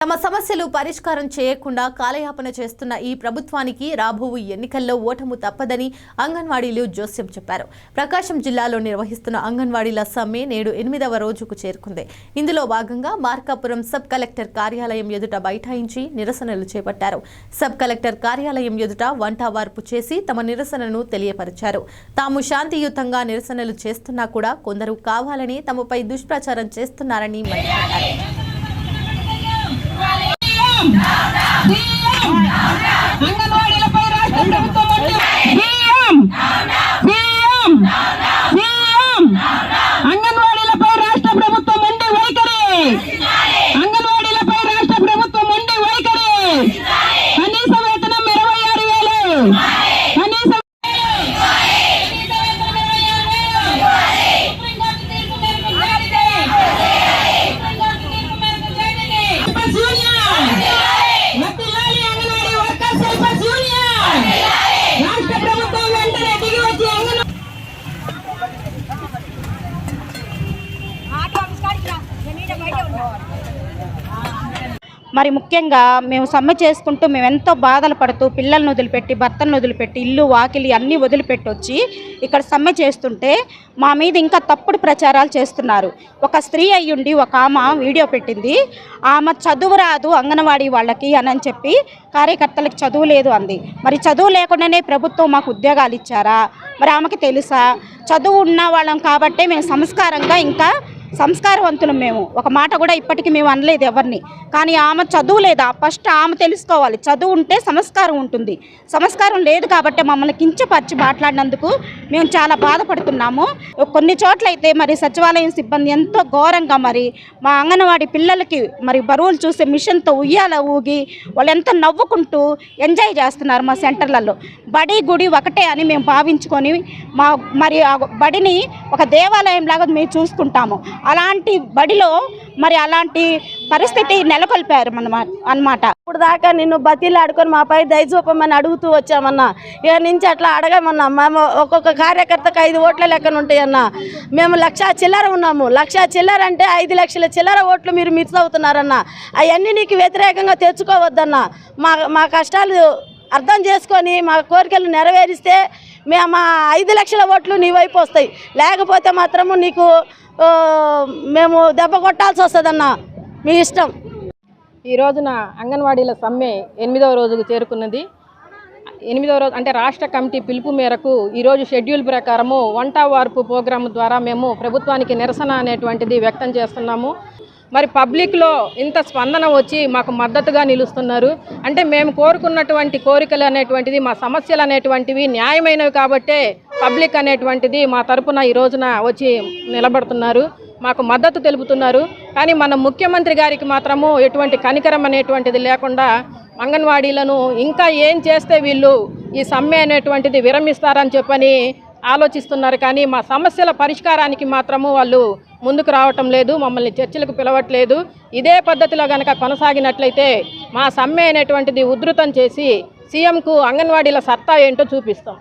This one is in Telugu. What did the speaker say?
తమ సమస్యలు పరిష్కారం చేయకుండా కాలయాపన చేస్తున్న ఈ ప్రభుత్వానికి రాబోవు ఎన్నికల్లో ఓటము తప్పదని అంగన్వాడీలు జోస్యం చెప్పారు. ప్రకాశం జిల్లాలో నిర్వహిస్తున్న అంగన్వాడీల సమ్మె నేడు 8వ రోజుకు చేరుకుంది. ఇందులో భాగంగా మార్కాపురం సబ్ కలెక్టర్ కార్యాలయం ఎదుట బైఠాయించి నిరసనలు చేపట్టారు. సబ్ కలెక్టర్ కార్యాలయం ఎదుట వంటవార్పు చేసి తమ నిరసనను తెలియపరిచారు. తాము శాంతియుతంగా నిరసనలు చేస్తున్నా కూడా కొందరు కావాలని తమపై దుష్ప్రచారం చేస్తున్నారని మండిపడ్డారు. అంగన్వాడీలపై రాష్ట్ర ప్రభుత్వం ఉండి వైఖరి, అంగన్వాడీలపై రాష్ట్ర ప్రభుత్వం ఉండి వైఖరి. కనీస వేతనం 26,000, కనీస మరి ముఖ్యంగా మేము సమ్మె చేసుకుంటూ మేము ఎంతో బాధలు పడుతూ పిల్లలను వదిలిపెట్టి భర్తలను వదిలిపెట్టి ఇల్లు వాకిలి అన్నీ వదిలిపెట్టి వచ్చి ఇక్కడ సమ్మె చేస్తుంటే మా మీద ఇంకా తప్పుడు ప్రచారాలు చేస్తున్నారు. ఒక స్త్రీ అయ్యుండి ఒక ఆమె వీడియో పెట్టింది. ఆమె చదువు రాదు అంగన్వాడీ వాళ్ళకి అని చెప్పి కార్యకర్తలకు చదువు లేదు అంది. మరి చదువు లేకుండానే ప్రభుత్వం మాకు ఉద్యోగాలు ఇచ్చారా? మరి ఆమెకి తెలుసా? చదువు ఉన్న వాళ్ళం కాబట్టే మేము సంస్కారంగా ఇంకా సంస్కారవంతులం. మేము ఒక మాట కూడా ఇప్పటికీ మేము అనలేదు ఎవరిని. కానీ ఆమె చదువు లేదా? ఫస్ట్ ఆమె తెలుసుకోవాలి. చదువు ఉంటే సంస్కారం ఉంటుంది. సంస్కారం లేదు కాబట్టి మమ్మల్ని కించపరిచి మాట్లాడినందుకు మేము చాలా బాధపడుతున్నాము. కొన్ని చోట్లయితే మరి సచివాలయం సిబ్బంది ఎంతో ఘోరంగా మరి మా అంగన్వాడీ పిల్లలకి మరి బరువులు చూసే మిషన్తో ఉయ్యాల ఊగి వాళ్ళు ఎంత నవ్వుకుంటూ ఎంజాయ్ చేస్తున్నారు మా సెంటర్లలో. బడి గుడి ఒకటే అని మేము భావించుకొని మరి ఆ బడిని ఒక దేవాలయంలాగా మేము చూసుకుంటాము. అలాంటి బడిలో మరి అలాంటి పరిస్థితి నెలకొల్పారు అన్నమాట. ఇప్పుడు దాకా నిన్ను బతిలాడుకొని మాపై దయచూపమని అడుగుతూ వచ్చామన్నా. ఇక నుంచి అట్లా అడగమన్నా. మేము ఒక్కొక్క కార్యకర్తకు 5 ఓట్ల లెక్కన ఉంటాయన్నా. మేము 1,00,000 చిల్లర ఉన్నాము. 1,00,000 చిల్లర అంటే 5 లక్షల చిల్లర ఓట్లు మీరు మిస్ అవుతున్నారన్నా. అవన్నీ నీకు వ్యతిరేకంగా తెచ్చుకోవద్దన్నా. మా కష్టాలు అర్థం చేసుకొని మా కోరికలు నెరవేరిస్తే మా 5 లక్షల ఓట్లు నీ వైపు వస్తాయి. లేకపోతే మాత్రము నీకు మేము దెబ్బ కొట్టాల్సి వస్తుందన్న. మీ ఇష్టం. ఈ రోజున అంగన్వాడీల సమ్మె 8వ రోజుకు చేరుకున్నది. 8వ రోజు అంటే రాష్ట్ర కమిటీ పిలుపు మేరకు ఈరోజు షెడ్యూల్ ప్రకారము వంట వార్పు ప్రోగ్రాం ద్వారా మేము ప్రభుత్వానికి నిరసన అనేటువంటిది వ్యక్తం చేస్తున్నాము. మరి పబ్లిక్లో ఇంత స్పందన వచ్చి మాకు మద్దతుగా నిలుస్తున్నారు. అంటే మేము కోరుకున్నటువంటి కోరికలు అనేటువంటిది, మా సమస్యలు అనేటువంటివి న్యాయమైనవి కాబట్టే పబ్లిక్ అనేటువంటిది మా తరపున ఈ రోజున వచ్చి నిలబడుతున్నారు, మాకు మద్దతు తెలుపుతున్నారు. కానీ మన ముఖ్యమంత్రి గారికి మాత్రము ఎటువంటి కనికరం అనేటువంటిది లేకుండా అంగన్వాడీలను ఇంకా ఏం చేస్తే వీళ్ళు ఈ సమ్మె అనేటువంటిది విరమిస్తారని చెప్పని ఆలోచిస్తున్నారు. కానీ మా సమస్యల పరిష్కారానికి మాత్రము వాళ్ళు ముందుకు రావటం లేదు, మమ్మల్ని చర్చలకు పిలవట్లేదు. ఇదే పద్ధతిలో కనుక కొనసాగినట్లయితే మా సమ్మె అనేటువంటిది ఉధృతం చేసి సీఎంకు అంగన్వాడీల సత్తా ఏంటో చూపిస్తాం.